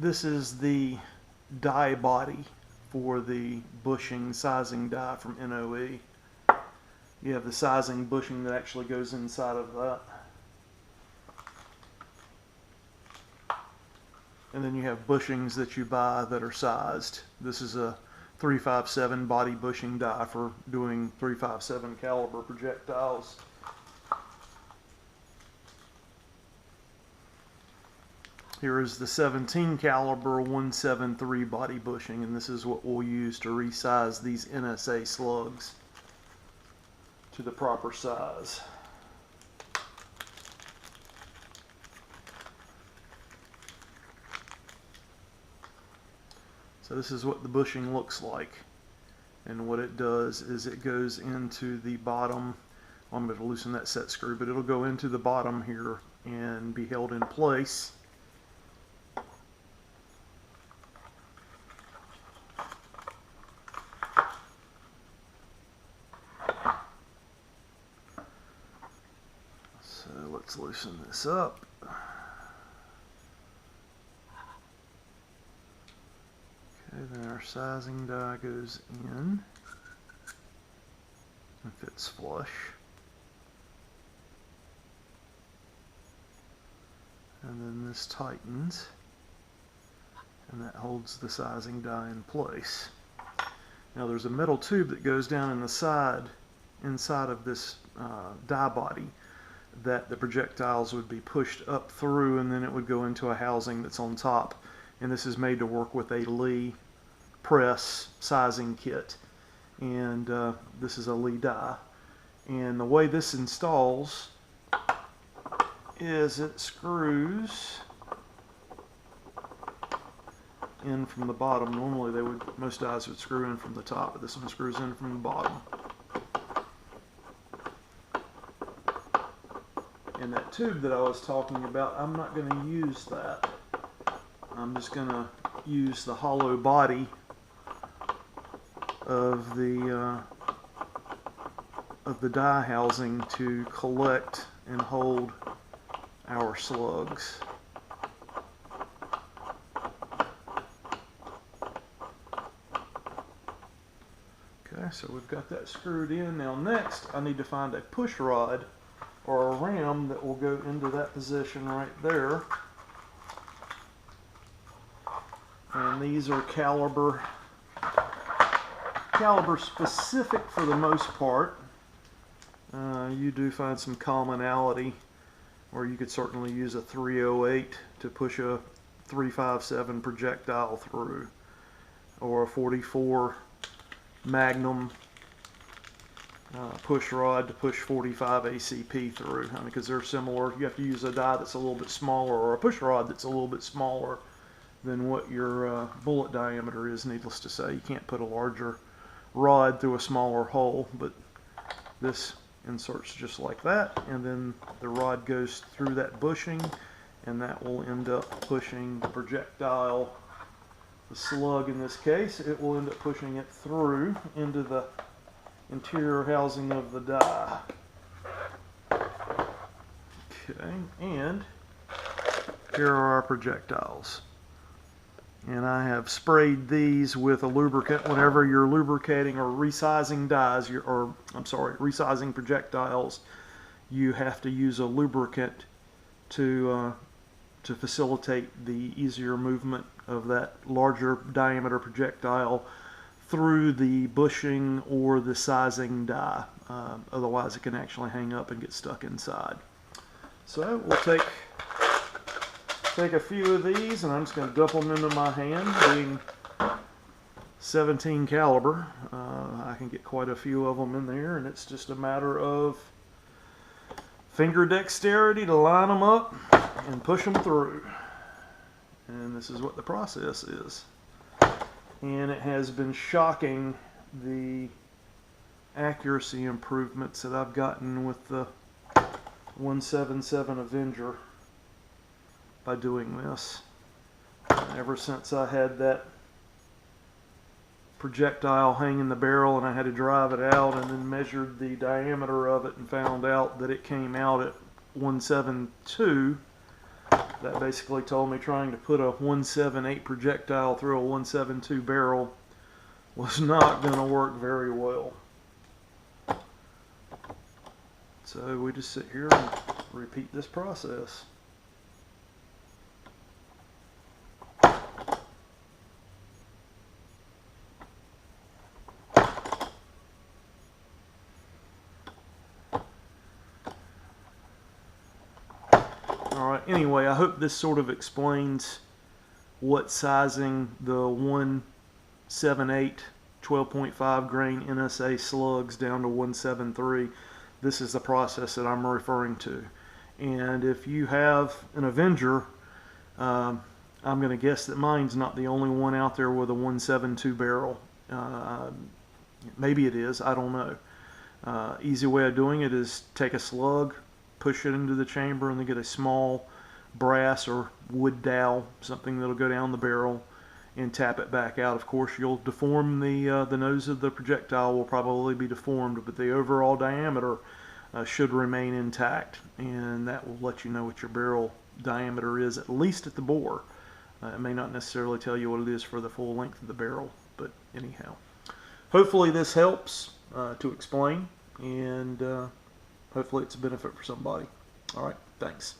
this is the die body for the bushing sizing die from NOE. You have the sizing bushing that actually goes inside of that. And then you have bushings that you buy that are sized. This is a 357 body bushing die for doing 357 caliber projectiles. Here is the 17 caliber 173 body bushing, and this is what we'll use to resize these NSA slugs to the proper size. So this is what the bushing looks like, and what it does is it goes into the bottom. I'm going to loosen that set screw, but it'll go into the bottom here and be held in place. So let's loosen this up. Okay, then our sizing die goes in and fits flush. And then this tightens, and that holds the sizing die in place. Now there's a metal tube that goes down in the side, inside of this die body, that the projectiles would be pushed up through, and then it would go into a housing that's on top. And this is made to work with a Lee press sizing kit, and this is a Lee die. And the way this installs is it screws in from the bottom. Normally most dies would screw in from the top, but this one screws in from the bottom. And that tube that I was talking about, I'm not going to use that. I'm just going to use the hollow body of the die housing to collect and hold our slugs. Okay, so we've got that screwed in. Now next I need to find a push rod or a ram that will go into that position right there. And these are caliber specific for the most part. You do find some commonality, or you could certainly use a 308 to push a 357 projectile through, or a 44 Magnum push rod to push 45 ACP through. I mean, because they're similar. You have to use a die that's a little bit smaller, or a push rod that's a little bit smaller than what your bullet diameter is. Needless to say, you can't put a larger rod through a smaller hole, but this inserts just like that, and then the rod goes through that bushing, and that will end up pushing the projectile, the slug in this case, it will end up pushing it through into the interior housing of the die. Okay, and here are our projectiles. And I have sprayed these with a lubricant. Whenever you're lubricating or resizing dies, resizing projectiles, you have to use a lubricant to facilitate the easier movement of that larger diameter projectile through the bushing or the sizing die. Otherwise, it can actually hang up and get stuck inside. So we'll take a few of these, and I'm just going to dump them into my hand. Being 17 caliber, I can get quite a few of them in there, and it's just a matter of finger dexterity to line them up and push them through. And this is what the process is. And it has been shocking, the accuracy improvements that I've gotten with the 177 Avenger by doing this. Ever since I had that projectile hang in the barrel and I had to drive it out, and then measured the diameter of it and found out that it came out at 172, That basically told me trying to put a 178 projectile through a 172 barrel was not going to work very well. So we just sit here and repeat this process. Alright, anyway, I hope this sort of explains what sizing the 178 12.5 grain NSA slugs down to 173. This is the process that I'm referring to. And if you have an Avenger, I'm going to guess that mine's not the only one out there with a 172 barrel. Maybe it is, I don't know. Easy way of doing it is take a slug, push it into the chamber, and then get a small brass or wood dowel, something that'll go down the barrel, and tap it back out. Of course, you'll deform the nose of the projectile will probably be deformed, but the overall diameter should remain intact, and that will let you know what your barrel diameter is, at least at the bore. It may not necessarily tell you what it is for the full length of the barrel, but anyhow. Hopefully this helps to explain, and hopefully it's a benefit for somebody. All right, thanks.